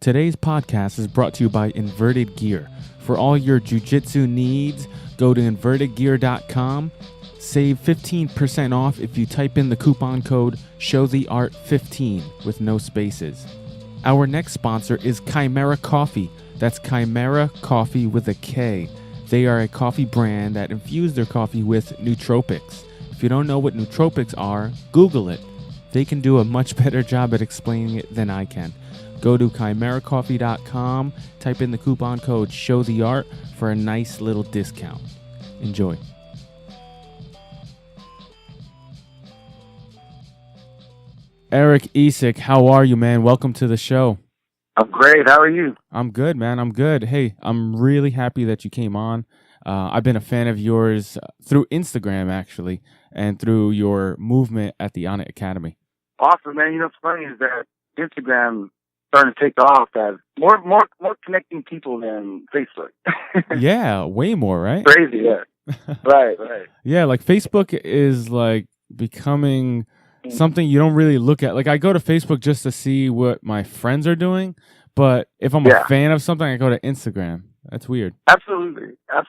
Today's podcast is brought to you by Inverted Gear. For all your jiu-jitsu needs, go to invertedgear.com. Save 15% off if you type in the coupon code ShowTheArt15 with no spaces. Our next sponsor is Chimera Coffee. That's Chimera Coffee with a K. They are a coffee brand that infuse their coffee with nootropics. If you don't know what nootropics are, Google it. They can do a much better job at explaining it than I can. Go to chimeracoffee.com, type in the coupon code ShowTheArt for a nice little discount. Enjoy. Erik, E-Sik, how are you, man? Welcome to the show. I'm great. How are you? I'm good, man. I'm good. Hey, I'm really happy that you came on. I've been a fan of yours through Instagram, actually, and through your movement at the ONNIT Academy. Awesome, man. You know, what's funny is that Instagram starting to take off as more connecting people than Facebook. Yeah, way more, right? Crazy, yeah. Right. Yeah, like Facebook is like becoming something you don't really look at. Like I go to Facebook just to see what my friends are doing, but if I'm a fan of something, I go to Instagram. That's weird. Absolutely. I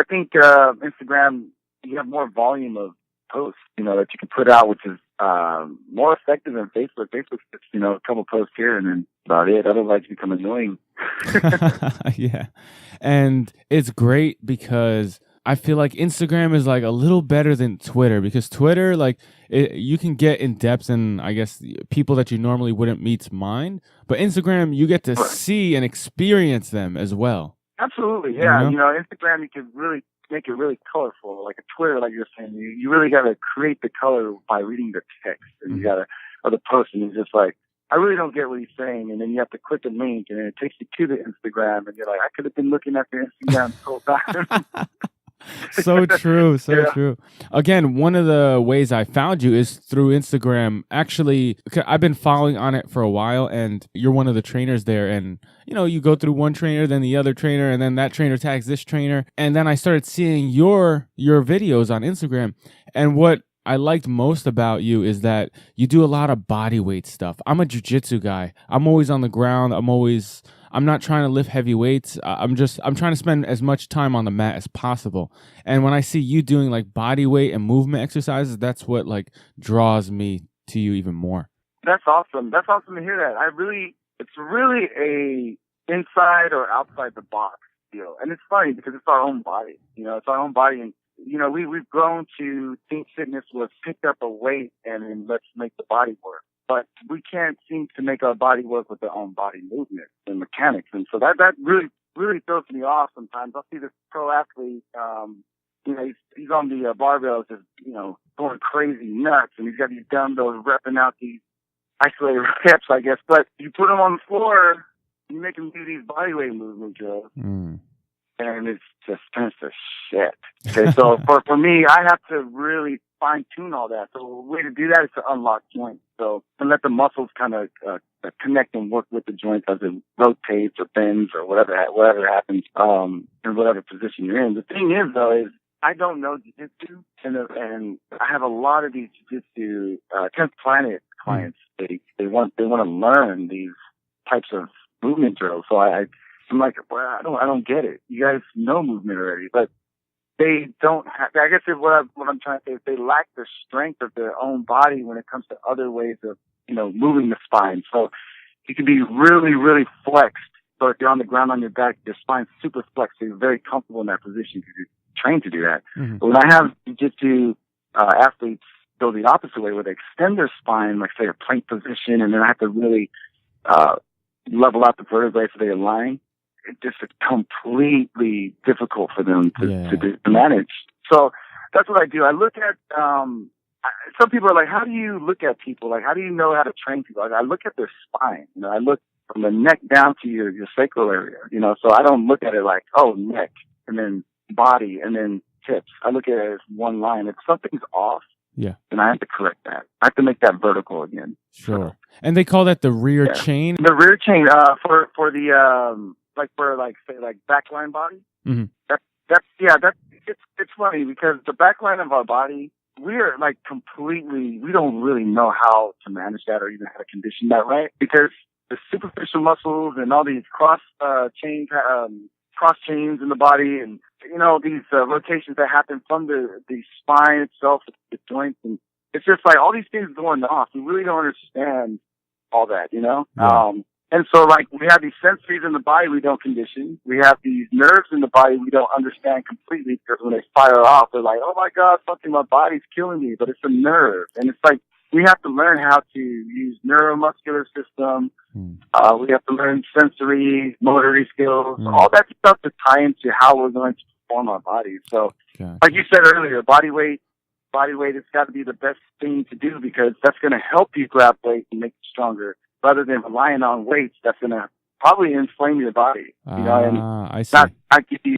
think Instagram, you have more volume of posts, you know, that you can put out, which is more effective than Facebook. Facebook's just, you know, a couple posts here and then about it. Otherwise, you become annoying. Yeah. And it's great because I feel like Instagram is like a little better than Twitter, because Twitter, like you can get in depth and I guess people that you normally wouldn't meet's mind, but Instagram, you get to see and experience them as well. Absolutely. Yeah. You know, Instagram, you can really make it really colorful. Like a Twitter, like you're saying, you really got to create the color by reading the text, and you got to, or the post, and it's just like, I really don't get what he's saying, and then you have to click a link, and then it takes you to the Instagram, and you're like, I could have been looking at the Instagram the whole time. So true. True. Again, one of the ways I found you is through Instagram. Actually, I've been following on it for a while, and you're one of the trainers there. And, you know, you go through one trainer, then the other trainer, and then that trainer tags this trainer. And then I started seeing your videos on Instagram. And what I liked most about you is that you do a lot of body weight stuff. I'm a jiu-jitsu guy. I'm always on the ground. I'm not trying to lift heavy weights. I'm trying to spend as much time on the mat as possible. And when I see you doing like body weight and movement exercises, that's what like draws me to you even more. That's awesome. That's awesome to hear that. It's really a inside or outside the box deal. And it's funny because it's our own body. You know, it's our own body. And, you know, we've grown to think fitness was pick up a weight and then let's make the body work. But we can't seem to make our body work with our own body movement and mechanics. And so that really throws me off sometimes. I'll see this pro athlete, you know, he's on the barbells, just, you know, going crazy nuts, and he's got these dumbbells repping out these isolated reps, I guess. But you put him on the floor, you make him do these bodyweight movement drills, and it's just turns to shit. Okay, so for me, I have to really fine-tune all that. So the way to do that is to unlock joints. So and let the muscles kind of connect and work with the joints as it rotates or bends or whatever happens in whatever position you're in. The thing is, though, is I don't know jiu-jitsu, and I have a lot of these jiu-jitsu 10th Planet clients. They want to learn these types of movement drills. So I'm like, well, I don't get it. You guys know movement already, but they don't have, I guess what I'm trying to say is they lack the strength of their own body when it comes to other ways of, you know, moving the spine. So you can be really, really flexed. So if you're on the ground on your back, your spine's super flexed. So you're very comfortable in that position because you're trained to do that. Mm-hmm. But when I have jiu-jitsu athletes go the opposite way, where they extend their spine, like say a plank position, and then I have to really level out the vertebrae so they align, it's just completely difficult for them to manage. So that's what I do. I look at, some people are like, how do you look at people? Like, how do you know how to train people? Like, I look at their spine. You know, I look from the neck down to your sacral area, you know, so I don't look at it like, oh, neck and then body and then hips. I look at it as one line. If something's off, then I have to correct that. I have to make that vertical again. Sure. So, and they call that the rear chain? The rear chain, for the, say backline body. Mm-hmm. It's funny because the backline of our body, we're like we don't really know how to manage that or even how to condition that right, because the superficial muscles and all these cross chains in the body, and these rotations that happen from the spine itself, the joints, and it's just like all these things going off. You really don't understand all that, Yeah. And so, like, we have these sensories in the body we don't condition. We have these nerves in the body we don't understand completely, because when they fire off, they're like, oh my God, something in my body's killing me, but it's a nerve. And it's like, we have to learn how to use neuromuscular system. We have to learn sensory, motory skills, all that stuff to tie into how we're going to perform our bodies. So, like you said earlier, body weight has got to be the best thing to do, because that's going to help you grab weight and make you stronger, rather than relying on weights that's going to probably inflame your body. And I see. not give you,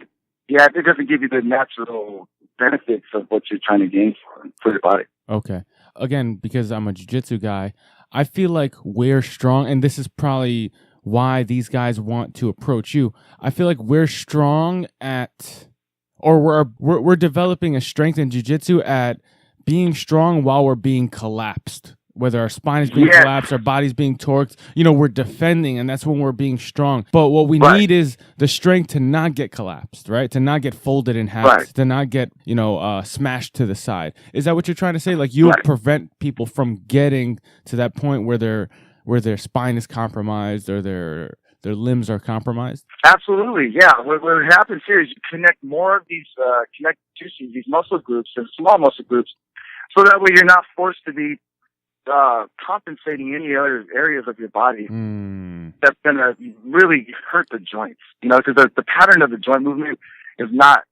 it doesn't give you the natural benefits of what you're trying to gain for your body. Okay. Again, because I'm a jiu-jitsu guy, I feel like we're strong, and this is probably why these guys want to approach you. I feel like we're strong at, or we're developing a strength in jiu-jitsu at being strong while we're being collapsed. Whether our spine is being collapsed, our body's being torqued, we're defending, and that's when we're being strong. But what we need is the strength to not get collapsed, right? To not get folded in half, to not get, smashed to the side. Is that what you're trying to say? Like, you would prevent people from getting to that point where their spine is compromised or their limbs are compromised? Absolutely, yeah. What happens here is you connect more of these connective tissues, these muscle groups, and small muscle groups, so that way you're not forced to be compensating any other areas of your body that's going to really hurt the joints, because the pattern of the joint movement is not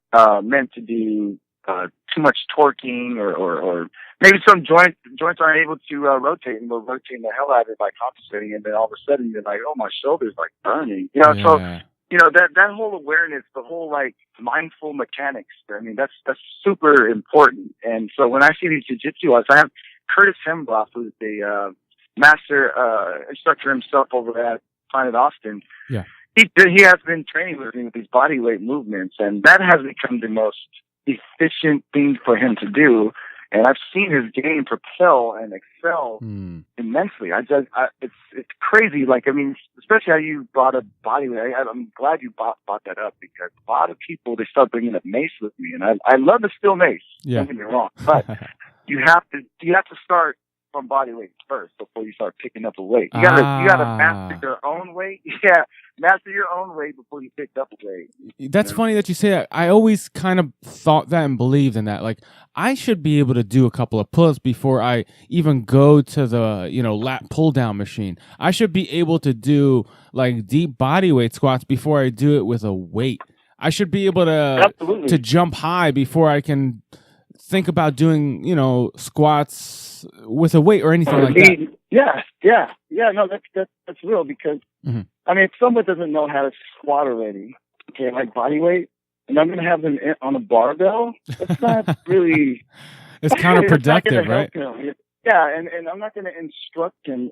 meant to do too much torquing, or maybe some joints aren't able to rotate, and we're rotating the hell out of it by compensating, and then all of a sudden you're like, oh, my shoulder's like burning, so that whole awareness, the whole like mindful mechanics, I mean, that's super important. And so when I see these jiu-jitsu artists, I have Curtis Hembroff, who's the master instructor himself over at Planet Austin. Yeah, he has been training with me with these body weight movements, and that has become the most efficient thing for him to do. And I've seen his game propel and excel immensely. It's crazy. Like, I mean, especially how you brought up body weight. I'm glad you brought that up, because a lot of people, they start bringing up mace with me, and I love the steel mace. Yeah. Don't get me wrong, but you have to start from body weight first before you start picking up a weight. You gotta master your own weight. Yeah, master your own weight before you pick up a weight. That's funny that you say that. I always kind of thought that and believed in that. Like, I should be able to do a couple of pull-ups before I even go to the lat pull-down machine. I should be able to do like deep body weight squats before I do it with a weight. I should be able to jump high before I can think about doing, squats with a weight or anything like that. Yeah. No, that's real, because I mean, if someone doesn't know how to squat already, okay, like body weight, and I'm going to have them on a barbell, that's not really. It's counterproductive, right? Yeah, and I'm not going to instruct him,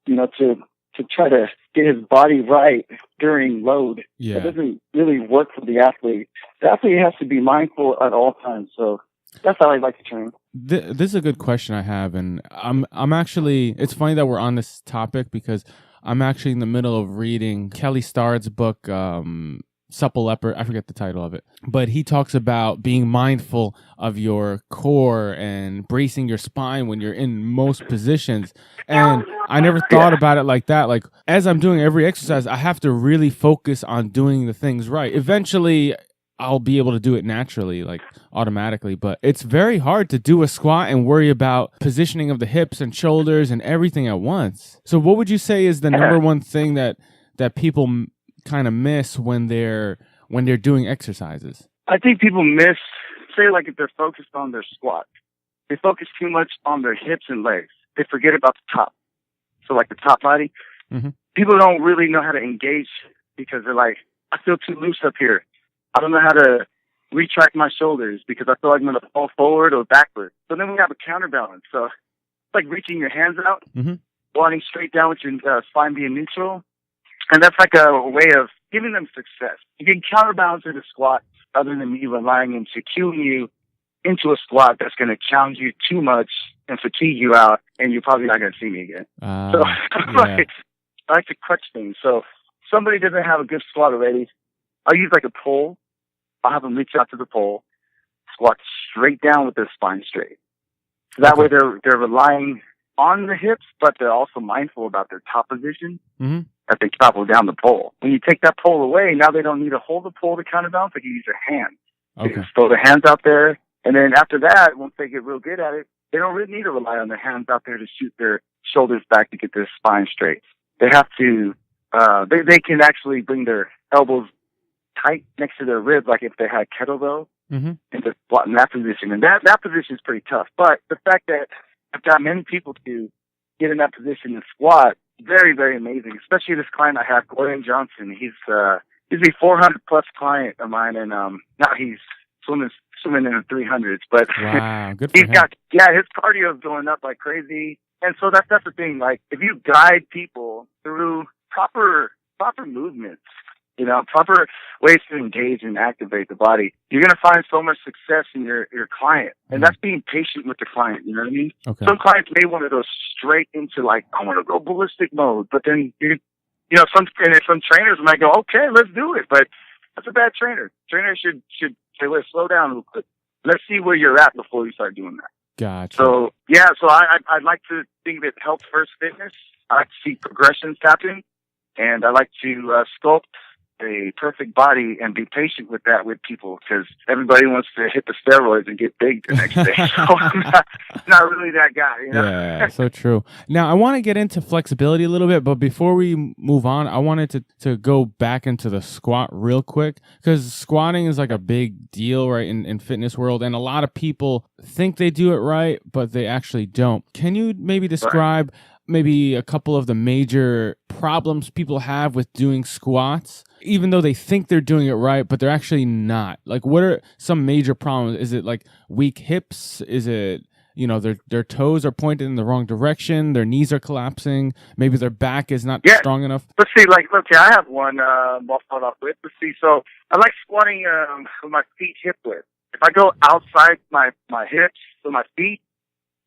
to try to get his body right during load. Yeah, it doesn't really work for the athlete. The athlete has to be mindful at all times. So that's how I like to train. This is a good question I have, and I'm actually. It's funny that we're on this topic, because I'm actually in the middle of reading Kelly Starrett's book, Supple Leopard. I forget the title of it, but he talks about being mindful of your core and bracing your spine when you're in most positions. And I never thought about it like that. Like, as I'm doing every exercise, I have to really focus on doing the things right. Eventually, I'll be able to do it naturally, like automatically, but it's very hard to do a squat and worry about positioning of the hips and shoulders and everything at once. So what would you say is the number one thing that people kind of miss when they're doing exercises? I think people miss, say, like, if they're focused on their squat, they focus too much on their hips and legs. They forget about the top. So, like, the top body, people don't really know how to engage, because they're like, I feel too loose up here. I don't know how to retract my shoulders because I feel like I'm going to fall forward or backward. So then we have a counterbalance. So it's like reaching your hands out, wanting straight down with your spine being neutral. And that's like a way of giving them success. You can counterbalance in a squat other than me relying into cueing you into a squat that's going to challenge you too much and fatigue you out, and you're probably not going to see me again. crutch things. So if somebody doesn't have a good squat already, I'll use like a pole. I'll have them reach out to the pole, squat straight down with their spine straight. So that way they're relying on the hips, but they're also mindful about their top position as they travel down the pole. When you take that pole away, now they don't need to hold the pole to counterbalance. They can use their hands. They just throw their hands out there. And then after that, once they get real good at it, they don't really need to rely on their hands out there to shoot their shoulders back to get their spine straight. They have to, they can actually bring their elbows tight next to their ribs, like if they had kettlebell, and just squat in that position. And that position is pretty tough. But the fact that I've got many people to get in that position and squat, very, very amazing. Especially this client I have, Gordon Johnson. He's a 400 plus client of mine, and now he's swimming in the 300s. But wow, good for he's him. his cardio is going up like crazy. And so that's the thing. Like if you guide people through proper movements, proper ways to engage and activate the body, you're going to find so much success in your client. And that's being patient with the client, you know what I mean? Okay. Some clients may want to go straight into like, I want to go ballistic mode, but then, some trainers might go, okay, let's do it. But that's a bad trainer. Trainers should say, let's slow down a little bit. Let's see where you're at before you start doing that. Gotcha. So, I'd like to think that health first fitness. I like to see progressions happen, and I like to sculpt a perfect body and be patient with that with people, because everybody wants to hit the steroids and get big the next day. So I'm not really that guy. Yeah, so true. Now I want to get into flexibility a little bit, but before we move on, I wanted to go back into the squat real quick, because squatting is like a big deal, right, in fitness world, and a lot of people think they do it right, but they actually don't. Can you maybe describe maybe a couple of the major problems people have with doing squats, even though they think they're doing it right, but they're actually not? Like, what are some major problems? Is it like weak hips? Is it, their toes are pointed in the wrong direction, their knees are collapsing, maybe their back is not strong enough? Let's see, I have one I'll start off with. Let's see, so I like squatting with my feet hip width. If I go outside my hips with my feet,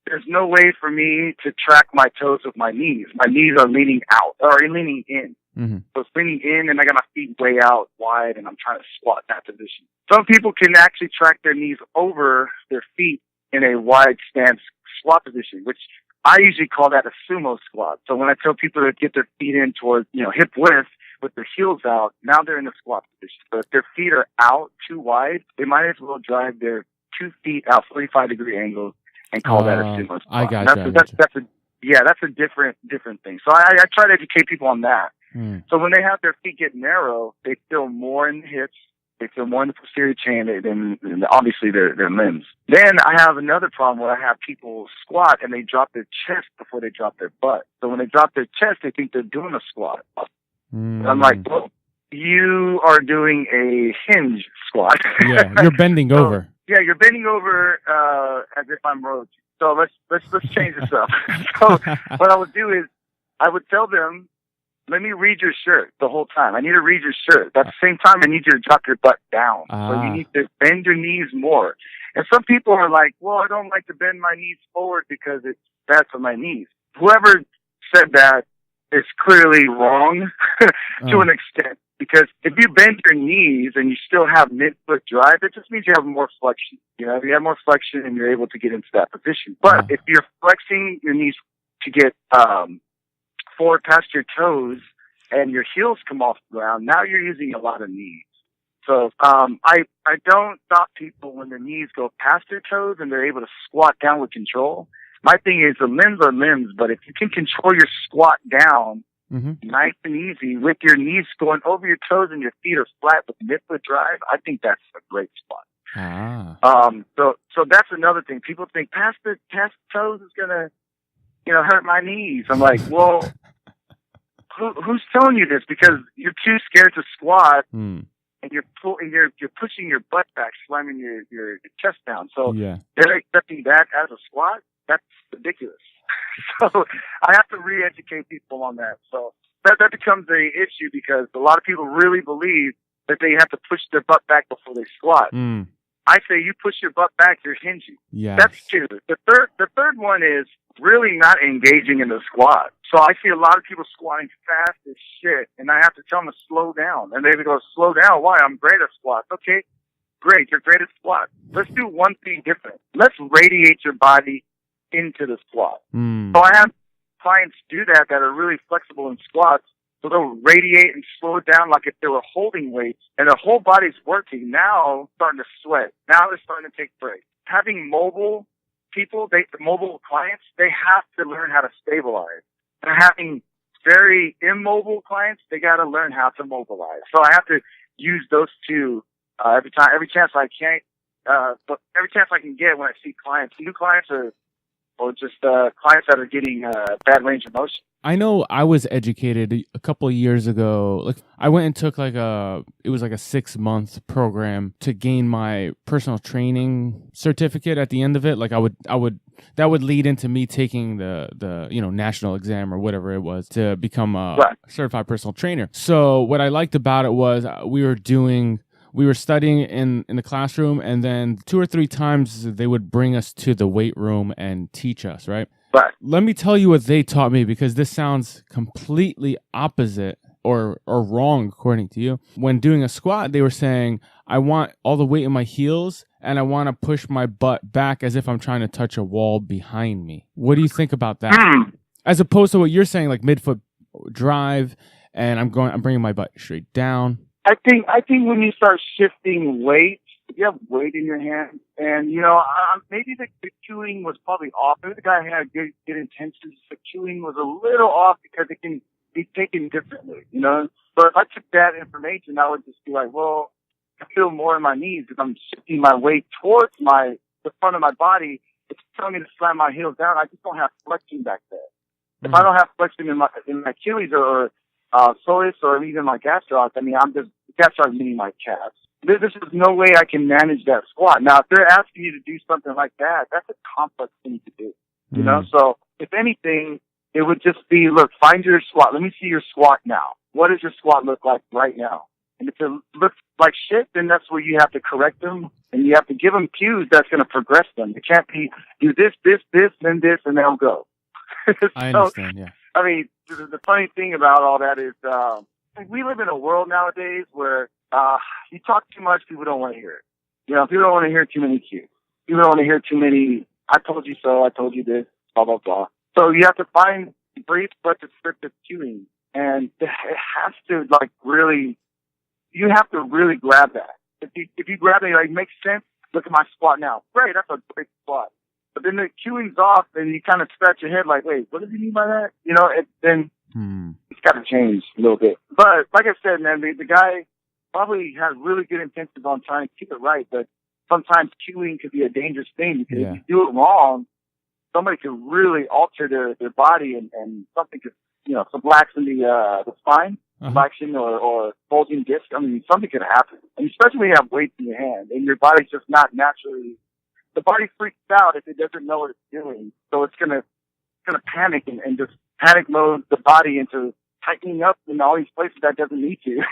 there's no way for me to track my toes with my knees. My knees are leaning out or leaning in. So it's leaning in, and I got my feet way out wide, and I'm trying to squat in that position. Some people can actually track their knees over their feet in a wide stance squat position, which I usually call that a sumo squat. So when I tell people to get their feet in towards, hip width with their heels out, now they're in the squat position. But if their feet are out too wide, they might as well drive their 2 feet out 45-degree angles and call that a sumo squat. I got you. That's a different thing. So I try to educate people on that. So when they have their feet get narrow, they feel more in the hips, they feel more in the posterior chain than obviously their limbs. Then I have another problem where I have people squat and they drop their chest before they drop their butt. So when they drop their chest, they think they're doing a squat. I'm like, well, you are doing a hinge squat. Yeah, you're bending over. Yeah, you're bending over as if I'm roaching. So let's change this up. So what I would do is I would tell them, let me read your shirt the whole time. I need to read your shirt. At the same time, I need you to drop your butt down. So you need to bend your knees more. And some people are like, well, I don't like to bend my knees forward because it's bad for my knees. Whoever said that is clearly wrong to an extent. Because if you bend your knees and you still have mid-foot drive, it just means you have more flexion. If you have more flexion and you're able to get into that position. But if you're flexing your knees to get forward past your toes and your heels come off the ground, now you're using a lot of knees. So I don't stop people when their knees go past their toes and they're able to squat down with control. My thing is the limbs are limbs, but if you can control your squat down nice and easy with your knees going over your toes and your feet are flat with mid-foot drive, I think that's a great spot. So that's another thing. People think past the toes is gonna, hurt my knees. I'm like, well, who's telling you this? Because you're too scared to squat, and you're pushing your butt back, slamming your chest down. So they're accepting that as a squat. That's ridiculous. So I have to re-educate people on that. So that becomes an issue because a lot of people really believe that they have to push their butt back before they squat. I say you push your butt back, you're hinging. Yes. That's two. The third one is really not engaging in the squat. So I see a lot of people squatting fast as shit, and I have to tell them to slow down. And they go, slow down? Why? I'm great at squats. Okay, great. You're great at squats. Let's do one thing different. Let's radiate your body into the squat. So I have clients do that are really flexible in squats. So they'll radiate and slow it down like if they were holding weights, and their whole body's working. Now starting to sweat. Now they're starting to take breaks. Having mobile people, the mobile clients, they have to learn how to stabilize. And having very immobile clients, they got to learn how to mobilize. So I have to use those two every chance I can. But every chance I can get when I see clients, new clients or just clients that are getting bad range of motion. I know I was educated a couple of years ago. Like I went and took it was like a 6-month program to gain my personal training certificate at the end of it. Like that would lead into me taking the national exam or whatever it was to become a certified personal trainer. So what I liked about it was we were studying in the classroom, and then 2 or 3 times they would bring us to the weight room and teach us, right? But let me tell you what they taught me, because this sounds completely opposite or wrong according to you. When doing a squat, they were saying, I want all the weight in my heels and I want to push my butt back as if I'm trying to touch a wall behind me. What do you think about that? As opposed to what you're saying, like midfoot drive, and I'm bringing my butt straight down. I think when you start shifting weight, if you have weight in your hand, and maybe the cueing was probably off. Maybe the guy had good intentions. The cueing was a little off because it can be taken differently, But if I took that information, I would just be like, well, I feel more in my knees because I'm shifting my weight towards the front of my body. It's telling me to slam my heels down. I just don't have flexion back there. If I don't have flexion in my Achilles or psoas or even my gastroc, gastroc meaning my calves. There's just no way I can manage that squat. Now, if they're asking you to do something like that, that's a complex thing to do, So, if anything, it would just be, look, find your squat. Let me see your squat now. What does your squat look like right now? And if it looks like shit, then that's where you have to correct them, and you have to give them cues that's going to progress them. It can't be do this, then this, and they'll go. I understand, yeah. I mean, the funny thing about all that is we live in a world nowadays where you talk too much, people don't want to hear it. People don't want to hear too many cues. People don't want to hear too many, I told you so, I told you this, blah, blah, blah. So you have to find brief but descriptive cueing. And it has to, you have to really grab that. If you grab it, it makes sense, look at my squat now. Great, that's a great squat. But then the cueing's off, and you kind of scratch your head like, wait, what does he mean by that? Then it's got to change a little bit. But like I said, man, the guy probably has really good intentions on trying to keep it right, but sometimes cueing could be a dangerous thing because if you do it wrong, somebody could really alter their body and something could, subluxing the spine, flexion or bulging disc. I mean, something could happen. And especially when you have weights in your hand and your body's just not naturally, the body freaks out if it doesn't know what it's doing. So it's gonna panic and just panic mode the body into tightening up in all these places that doesn't need to.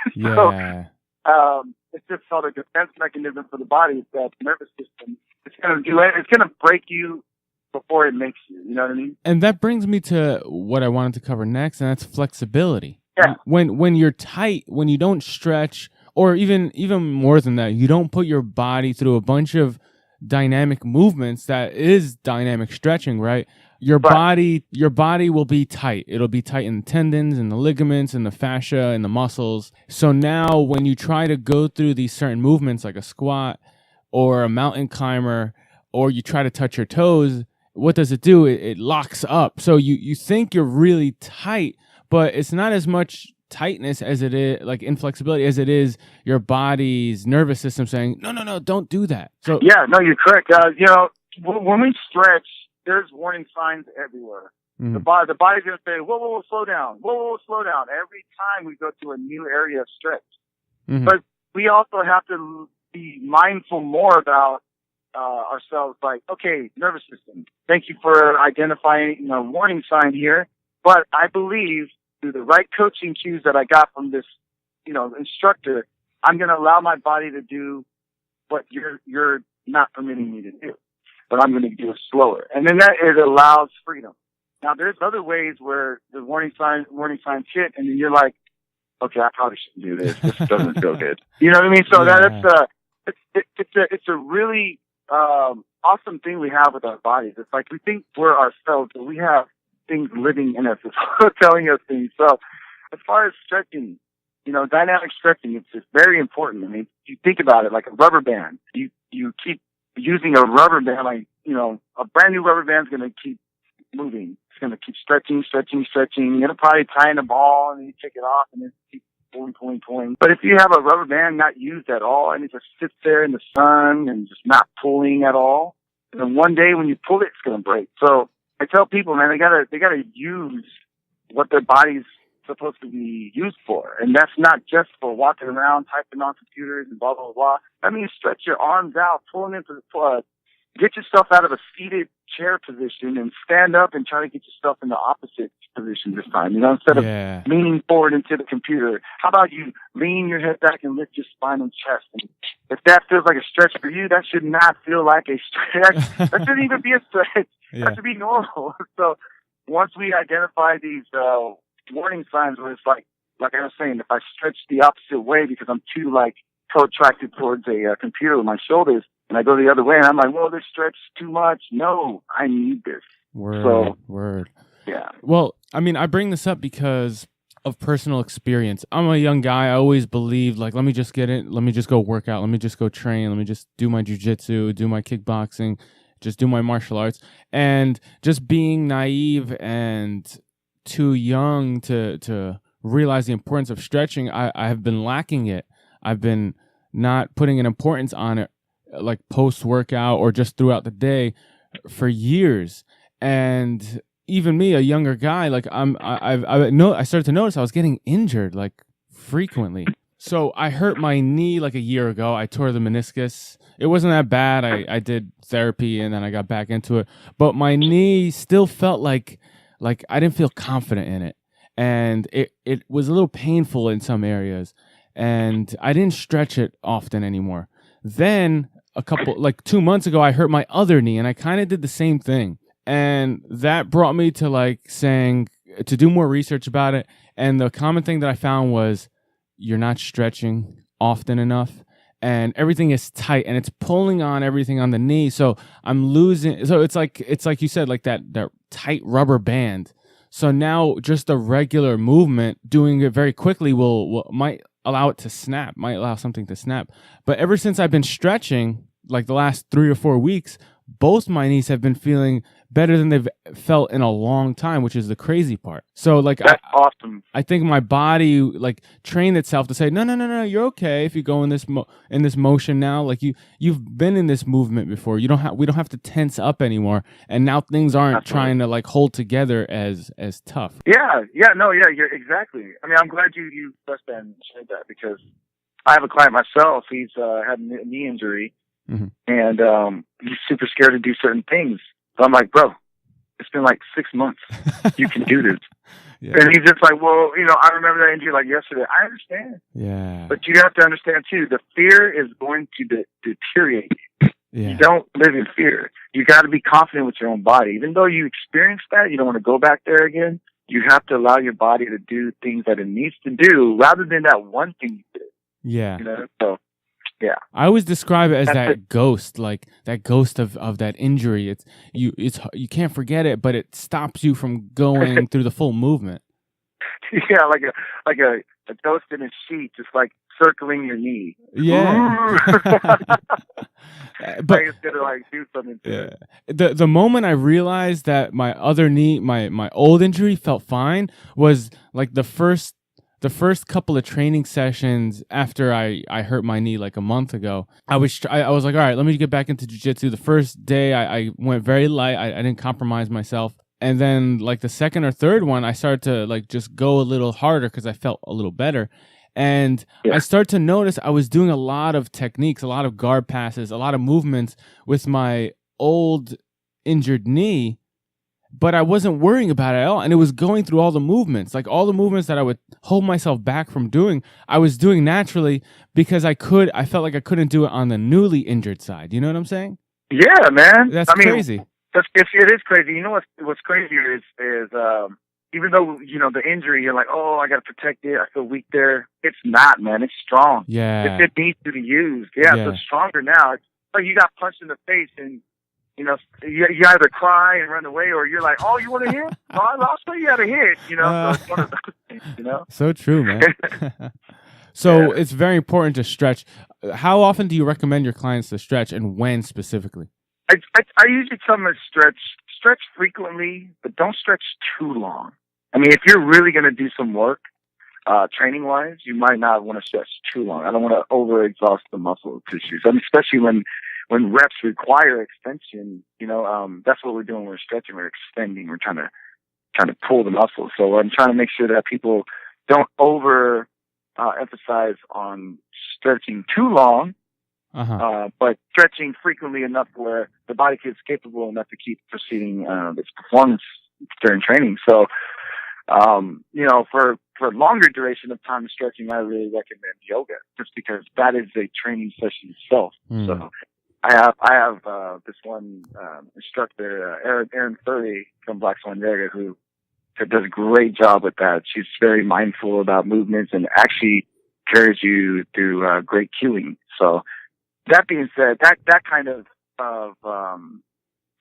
It's just sort of a defense mechanism for the body. It's that nervous system. It's gonna break you before it makes you. You know what I mean? And that brings me to what I wanted to cover next, and that's flexibility. Yeah. When you're tight, when you don't stretch, or even more than that, you don't put your body through a bunch of dynamic movements that is dynamic stretching, right? Your body will be tight. It'll be tight in the tendons and the ligaments and the fascia and the muscles. So now when you try to go through these certain movements like a squat or a mountain climber, or you try to touch your toes, what does it do? It locks up. So you think you're really tight, but it's not as much tightness as it is, like inflexibility, as it is your body's nervous system saying, no, don't do that. So yeah, no, you're correct. When we stretch, there's warning signs everywhere. Mm-hmm. The body's going to say, whoa, slow down. Whoa, slow down. Every time we go to a new area of stretch. Mm-hmm. But we also have to be mindful more about ourselves, like, okay, nervous system, thank you for identifying a warning sign here. But I believe through the right coaching cues that I got from this, instructor, I'm going to allow my body to do what you're not permitting me to do, but I'm going to do it slower. And then that it allows freedom. Now there's other ways where the warning signs hit, and then you're like, okay, I probably shouldn't do this. This doesn't feel good. You know what I mean? So it's a really awesome thing we have with our bodies. It's like we think we're ourselves, but we have things living in us, telling us things. So as far as stretching, dynamic stretching, it's very important. I mean, you think about it like a rubber band. You keep using a rubber band, like, a brand new rubber band is going to keep moving. It's going to keep stretching. You're going to probably tie in a ball and then you take it off and then keep pulling. But if you have a rubber band not used at all and it just sits there in the sun and just not pulling at all, then one day when you pull it, it's going to break. So I tell people, man, they gotta use what their body's supposed to be used for. And that's not just for walking around, typing on computers and blah, blah, blah. I mean, stretch your arms out, pulling into the plug, get yourself out of a seated chair position and stand up and try to get yourself in the opposite position this time, instead of leaning forward into the computer. How about you lean your head back and lift your spine and chest? And if that feels like a stretch for you, that should not feel like a stretch. That shouldn't even be a stretch. That should be normal. So once we identify these warning signs where it's like I was saying, if I stretch the opposite way because I'm too protracted towards a computer with my shoulders, and I go the other way, and I'm like, well, this stretch too much. No, I need this. Word. Yeah. Well, I mean, I bring this up because of personal experience. I'm a young guy. I always believed, let me just get it. Let me just go work out. Let me just go train. Let me just do my jiu-jitsu, do my kickboxing, just do my martial arts. And just being naive and too young to realize the importance of stretching, I have been lacking it. I've been not putting an importance on it, like post-workout or just throughout the day for years. And even me, a younger guy, I started to notice I was getting injured frequently. So I hurt my knee a year ago. I tore the meniscus. It wasn't that bad. I did therapy and then I got back into it. But my knee still felt like I didn't feel confident in it. And it was a little painful in some areas. And I didn't stretch it often anymore. Then 2 months ago, I hurt my other knee and I kind of did the same thing. And that brought me to saying to do more research about it. And the common thing that I found was you're not stretching often enough and everything is tight and it's pulling on everything on the knee. So I'm losing. So it's like you said, that tight rubber band. So now just a regular movement, doing it very quickly might allow it to snap, might allow something to snap. But ever since I've been stretching, the last 3 or 4 weeks, both my knees have been feeling better than they've felt in a long time, which is the crazy part. So that's awesome. I think my body trained itself to say, no, you're okay if you go in this motion now. You've been in this movement before. We don't have to tense up anymore. And now things aren't trying to hold together as tough. You're exactly. I mean, I'm glad you pressed that and shared that because I have a client myself. He's had a knee injury. Mm-hmm. And he's super scared to do certain things. So I'm like, bro, it's been 6 months. You can do this. And he's just like, well, I remember that injury yesterday. I understand. Yeah. But you have to understand, too, the fear is going to deteriorate you. Yeah. You don't live in fear. You got to be confident with your own body. Even though you experienced that, you don't want to go back there again. You have to allow your body to do things that it needs to do rather than that one thing you did. Yeah. So. Yeah, I always describe it as that ghost, that ghost of that injury. It's you can't forget it, but it stops you from going through the full movement. Yeah, like a ghost in a sheet, just circling your knee. Yeah, but it's gonna do something to it. The moment I realized that my other knee, my old injury, felt fine was the first couple of training sessions after I hurt my knee a month ago. I was like, all right, let me get back into jiu-jitsu. The first day I went very light. I didn't compromise myself. And then the second or third one, I started to just go a little harder because I felt a little better. And I started to notice I was doing a lot of techniques, a lot of guard passes, a lot of movements with my old injured knee. but I wasn't worrying about it at all. And it was going through all the movements, like all the movements that I would hold myself back from doing, I was doing naturally because I felt like I couldn't do it on the newly injured side. You know what I'm saying? Yeah, man. That's crazy. It is crazy. You know what's crazier is even though, you know, the injury, you're like, oh, I got to protect it. I feel weak there. It's not, man. It's strong. Yeah. It needs to be used. Yeah, so it's stronger now. It's like you got punched in the face and, you know, you either cry and run away or you're like, oh, you want to hit? Oh, I'll show you how to hit, you know. So it's one of those things, you know. So true, man. So it's very important to stretch. How often do you recommend your clients to stretch and when specifically? I usually tell them to stretch frequently, but don't stretch too long. I mean, if you're really going to do some work, training-wise, you might not want to stretch too long. I don't want to overexhaust the muscle tissues, I mean, especially when reps require extension. You know, that's what we're doing. We're stretching, we're extending, we're trying to pull the muscle. So I'm trying to make sure that people don't emphasize on stretching too long. But stretching frequently enough where the body is capable enough to keep proceeding its performance during training. So, you know, for longer duration of time stretching, I really recommend yoga just because that is a training session itself. So I have this one instructor, Erin Furry from Black Swan Yoga, who does a great job with that. She's very mindful about movements and actually carries you through great cueing. So, that being said, that kind of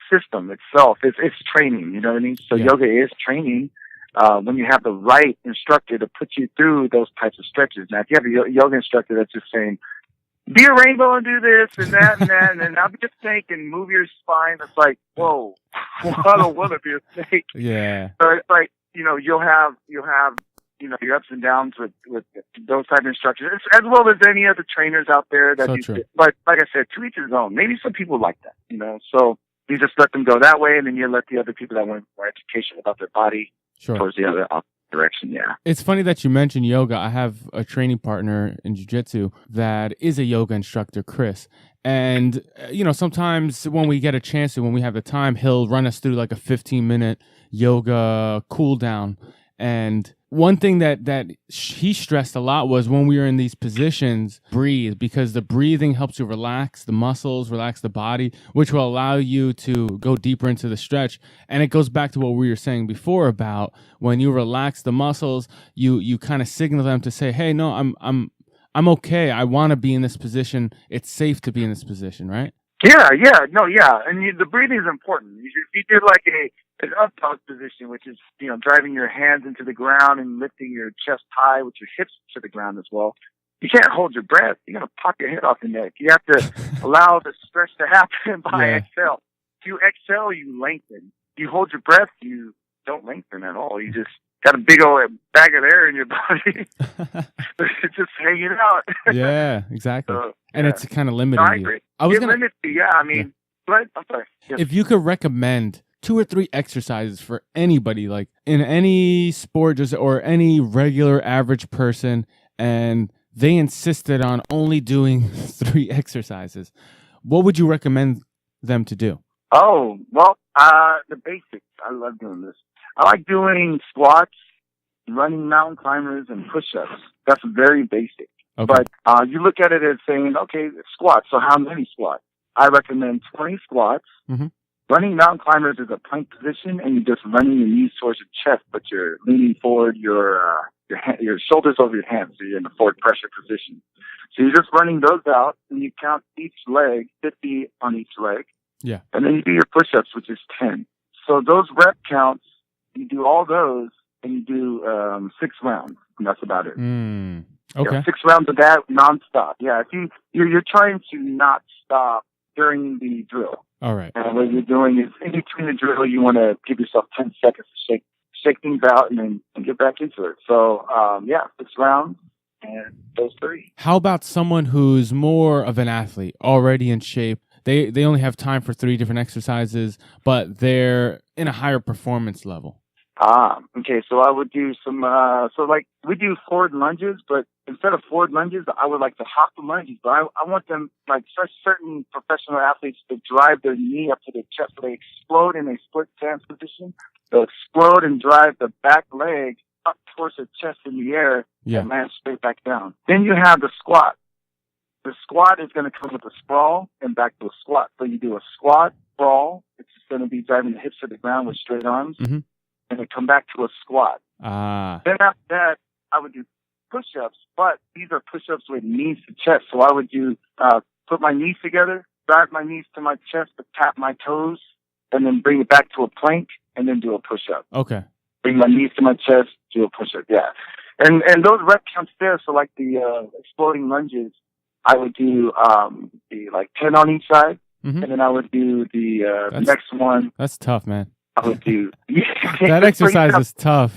system itself is training. You know what I mean? So yoga is training when you have the right instructor to put you through those types of stretches. Now, if you have a yoga instructor that's just saying, "Be a rainbow and do this and that and that," and then "I'll be a snake and move your spine," it's like, whoa, I don't want to be a snake. Yeah. So it's like, you know, you'll have you know, your ups and downs with those type of instructors, as well as any other trainers out there that but like I said, to each his own. Maybe some people like that, you know, so you just let them go that way, and then you let the other people that want more education about their body towards the other direction. Yeah. It's funny that you mentioned yoga. I have a training partner in jiu-jitsu that is a yoga instructor, Chris. And, you know, sometimes when we get a chance to, when we have the time, he'll run us through like a 15-minute yoga cool down. And one thing that he stressed a lot was when we were in these positions, breathe, because the breathing helps you relax the muscles, relax the body, which will allow you to go deeper into the stretch. And it goes back to what we were saying before about when you relax the muscles, you kind of signal them to say, hey, no, I'm okay. I want to be in this position. It's safe to be in this position, right? Yeah. And the breathing is important. If you do like an up dog position, which is, you know, driving your hands into the ground and lifting your chest high with your hips to the ground as well, you can't hold your breath. You're going to pop your head off the neck. You have to allow the stretch to happen by exhale. If you exhale, you lengthen. You hold your breath, you don't lengthen at all. You just got a big old bag of air in your body. It's just hanging out. Yeah, exactly. And it's kind of limiting I agree. I mean, but I'm sorry. Yes. If you could recommend 2 or 3 exercises for anybody, like in any sport, just or any regular average person, and they insisted on only doing 3 exercises, what would you recommend them to do? Oh, well, the basics. I love doing this. I like doing squats, running mountain climbers, and push-ups. That's very basic. Okay. But you look at it as saying, okay, squats. So how many squats? I recommend 20 squats. Mm-hmm. Running mountain climbers is a plank position, and you're just running your knees towards your chest, but you're leaning forward, your shoulders over your hands, so you're in a forward pressure position. So you're just running those out, and you count each leg, 50 on each leg. Yeah. And then you do your push-ups, which is 10. So those rep counts, you do all those, and you do 6 rounds, and that's about it. Okay. 6 rounds of that nonstop. Yeah, if you're trying to not stop during the drill. All right. And what you're doing is in between the drill, you want to give yourself 10 seconds to shake things out and then get back into it. So, 6 rounds and those 3. How about someone who's more of an athlete, already in shape? They only have time for 3 different exercises, but they're in a higher performance level. Okay. So I would do some, so like we do forward lunges, but instead of forward lunges, I would like to hop the lunges, but I want them, like certain professional athletes, to drive their knee up to their chest so they explode in a split stance position. They'll explode and drive the back leg up towards the chest in the air and land straight back down. Then you have the squat. The squat is going to come with a sprawl and back to a squat. So you do a squat, sprawl. It's just going to be driving the hips to the ground with straight arms. Mm-hmm. And then come back to a squat. Then after that, I would do push-ups, but these are push-ups with knees to chest. So I would do, put my knees together, drive my knees to my chest, but tap my toes, and then bring it back to a plank, and then do a push-up. Okay. Bring my knees to my chest, do a push-up, yeah. And those rep counts there, so like the exploding lunges, I would do the like 10 on each side, and then I would do the next one. That's tough, man. I would do. Yeah, that exercise is tough.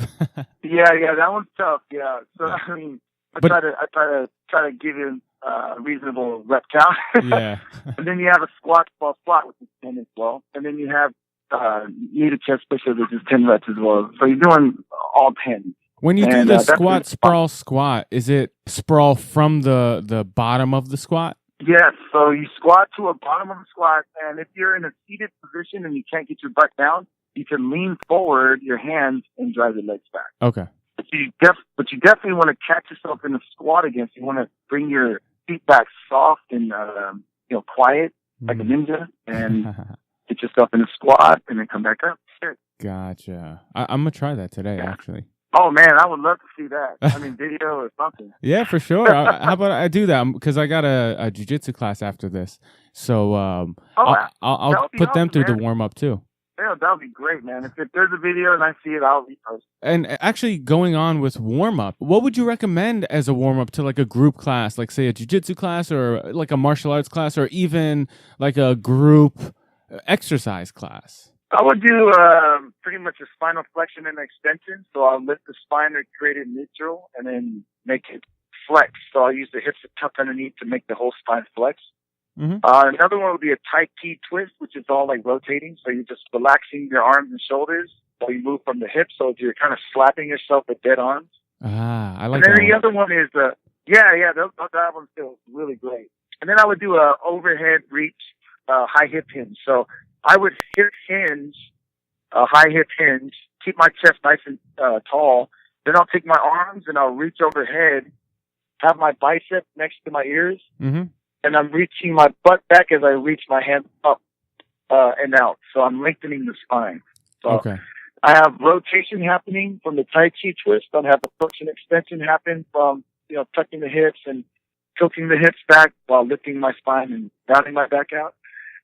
yeah, that one's tough. Yeah, so I mean, I try to give him a reasonable rep count. Yeah. And then you have a squat, which is 10 as well, and then you have knee to chest push-ups, which is 10 reps as well. So you're doing all 10. When you do the squat, sprawl, squat, is it sprawl from the bottom of the squat? Yes, so you squat to a bottom of the squat, and if you're in a seated position and you can't get your butt down, you can lean forward your hands and drive your legs back. Okay. But you definitely want to catch yourself in a squat again. So you want to bring your feet back soft and quiet, like a ninja, and get yourself in a squat and then come back up. Sure. Gotcha. I'm gonna try that today, actually. Oh man, I would love to see that. I mean, video or something. Yeah, for sure. How about I do that? Because I got a jiu-jitsu class after this, so I'll put them through the warm up too. Yeah, that would be great, man. If there's a video and I see it, I'll repost. And actually, going on with warm up, what would you recommend as a warm up to like a group class, like say a jiu-jitsu class or like a martial arts class, or even like a group exercise class? I would do pretty much a spinal flexion and extension. So I'll lift the spine or create it neutral and then make it flex. So I'll use the hips to tuck underneath to make the whole spine flex. Mm-hmm. Another one would be a Tai Chi twist, which is all like rotating. So you're just relaxing your arms and shoulders while you move from the hips. So you're kind of slapping yourself with dead arms. I like that. And then the one. other one is that one feels really great. And then I would do a overhead reach, high hip hinge. So I would hip hinge, a high hip hinge, keep my chest nice and tall. Then I'll take my arms and I'll reach overhead, have my bicep next to my ears. Mm-hmm. And I'm reaching my butt back as I reach my hand up and out. So I'm lengthening the spine. So okay. I have rotation happening from the Tai Chi twist. I have the flexion extension happen from, tucking the hips and tilting the hips back while lifting my spine and rounding my back out.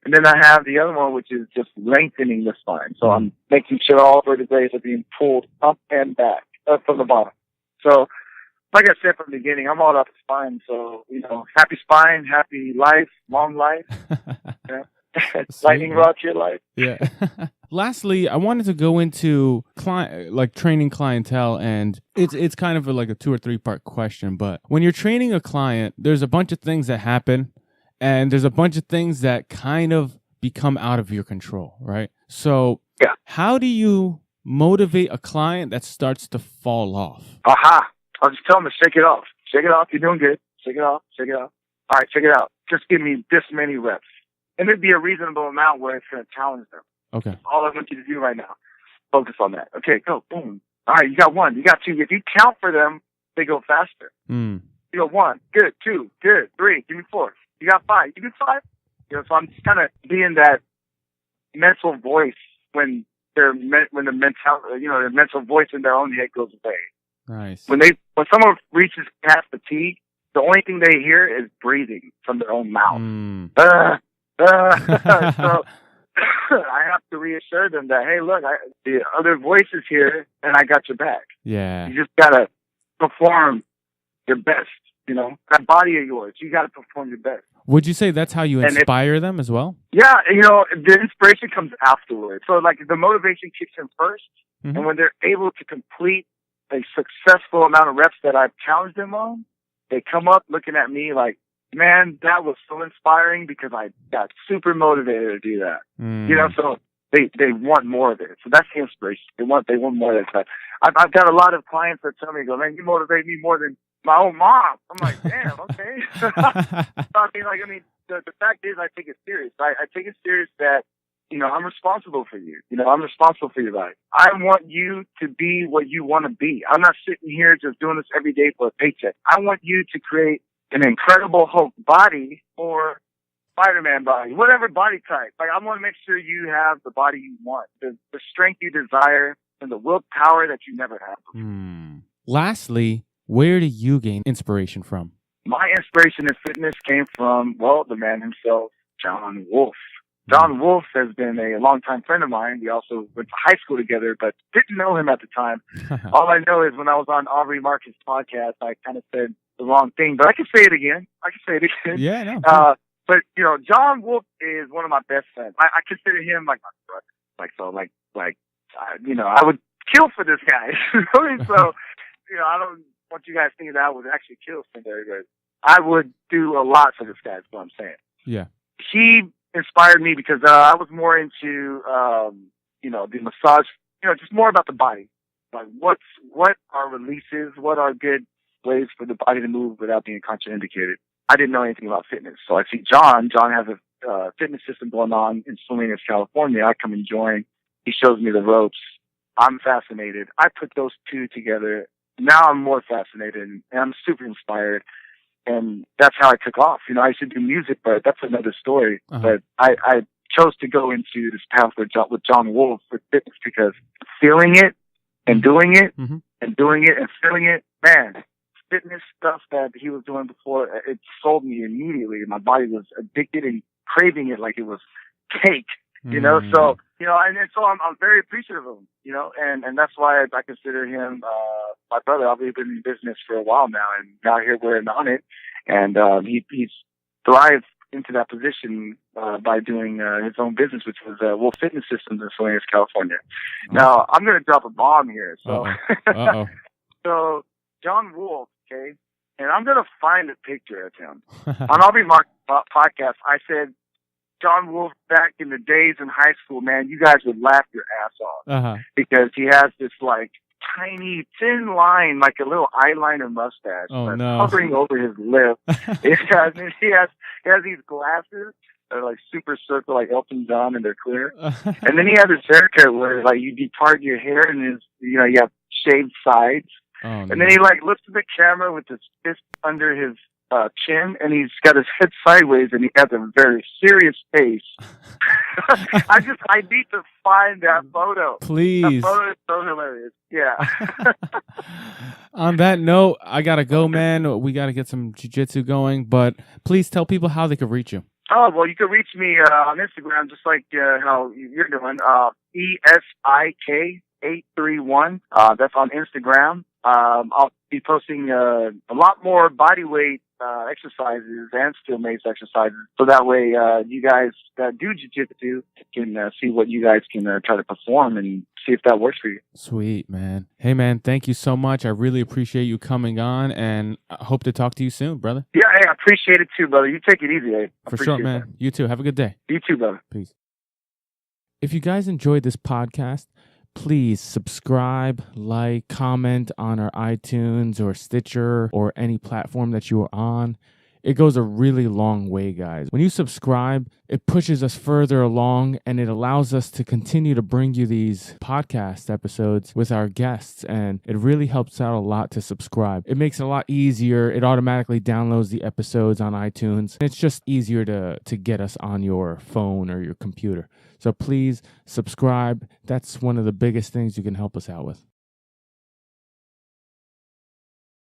And then I have the other one, which is just lengthening the spine. So I'm making sure all vertebrae are being pulled up and back from the bottom. So like I said from the beginning, I'm all about the spine. So, happy spine, happy life, long life. Lightning rod to your life. Yeah. Lastly, I wanted to go into training clientele, and it's kind of like a 2 or 3 part question. But when you're training a client, there's a bunch of things that happen, and there's a bunch of things that kind of become out of your control, right? So how do you motivate a client that starts to fall off? Aha. I'll just tell them to shake it off. Shake it off. You're doing good. Shake it off. Shake it off. All right, check it out. Just give me this many reps. And it'd be a reasonable amount where it's going to challenge them. Okay. All I want you to do right now. Focus on that. Okay, go. Boom. All right, you got 1. You got 2. If you count for them, they go faster. You go 1. Good. 2. Good. 3. Give me 4. You got 5. You get 5? So I'm just kind of being that mental voice when their mental voice in their own head goes away. Nice. When someone reaches past fatigue, the only thing they hear is breathing from their own mouth. So I have to reassure them that, hey, look, the other voice is here, and I got your back. Yeah. You just gotta perform your best. That body of yours, you gotta perform your best. Would you say that's how you inspire them as well? Yeah, the inspiration comes afterwards. So like the motivation kicks in first, and when they're able to complete a successful amount of reps that I've challenged them on, they come up looking at me like, man, that was so inspiring because I got super motivated to do that. So they want more of it. So that's the inspiration. They want more of that. I've got a lot of clients that tell me, go, man, you motivate me more than my own mom. I'm like, damn, okay. I mean, the fact is, I take it serious. I take it serious that, you know, I'm responsible for you. You know, I'm responsible for your life. I want you to be what you want to be. I'm not sitting here just doing this every day for a paycheck. I want you to create an incredible Hulk body or Spider-Man body, whatever body type. Like, I want to make sure you have the body you want, the strength you desire, and the willpower that you never had before. Lastly, where do you gain inspiration from? My inspiration in fitness came from, well, the man himself, John Wolf. John Wolf has been a longtime friend of mine. We also went to high school together, but didn't know him at the time. All I know is when I was on Aubrey Marcus' podcast, I kind of said the wrong thing, but I can say it again. Yeah, no. But, you know, John Wolf is one of my best friends. I consider him like my brother. You know, I would kill for this guy. So, you know, I don't want you guys thinking that I would actually kill somebody, but I would do a lot for this guy, is what I'm saying. Yeah. He inspired me because I was more into, you know, the massage, you know, just more about the body. Like, what are releases? What are good ways for the body to move without being contraindicated? I didn't know anything about fitness. So I see John has a fitness system going on in Salinas, California. I come and join. He shows me the ropes. I'm fascinated. I put those two together. Now I'm more fascinated and I'm super inspired. And that's how I took off. You know, I used to do music, but that's another story. But I chose to go into this path with John Wolf with fitness because feeling it and doing it and doing it and feeling it, man, fitness stuff that he was doing before, it sold me immediately. My body was addicted and craving it like it was cake, you know? So, you know, and so I'm very appreciative of him, you know, and that's why I consider him, my brother. I've been in business for a while now, and now here we're in ONNIT, and, he's thrived into that position, by doing, his own business, which was, Wolf Fitness Systems in Salinas, California. Now, I'm going to drop a bomb here. So, so John Wolf, okay, and I'm going to find a picture of him. On Aubrey Mark podcast, I said, John Wolf, back in the days in high school, man, you guys would laugh your ass off because he has this, like, tiny, thin line, like a little eyeliner mustache hovering over his lip. He has these glasses that are, like, super circle, like Elton John, and they're clear. And then he has his haircut where, like, you depart your hair and you know, you have shaved sides. And then he, like, looks at the camera with his fist under his chin, and he's got his head sideways, and he has a very serious face. I need to find that photo. Please. That photo is so hilarious. Yeah. On that note, I gotta go, man. We gotta get some jiu-jitsu going, but please tell people how they could reach you. Oh, well, you can reach me on Instagram, just like how you're doing. E-Sik 831. That's on Instagram. I'll be posting a lot more body weight exercises and skill mates exercises, so that way you guys that do jiu-jitsu can see what you guys can try to perform and see if that works for you. Sweet, man. Hey, man, thank you so much. I really appreciate you coming on, and I hope to talk to you soon, brother. Yeah, hey, I appreciate it too, brother. You take it easy, eh? For sure, man. That. You too. Have a good day. You too, brother. Peace. If you guys enjoyed this podcast, please subscribe, like, comment on our iTunes or Stitcher or any platform that you are on. It goes a really long way, guys. When you subscribe, it pushes us further along, and it allows us to continue to bring you these podcast episodes with our guests, and it really helps out a lot to subscribe. It makes it a lot easier. It automatically downloads the episodes on iTunes. It's just easier to get us on your phone or your computer. So please subscribe. That's one of the biggest things you can help us out with.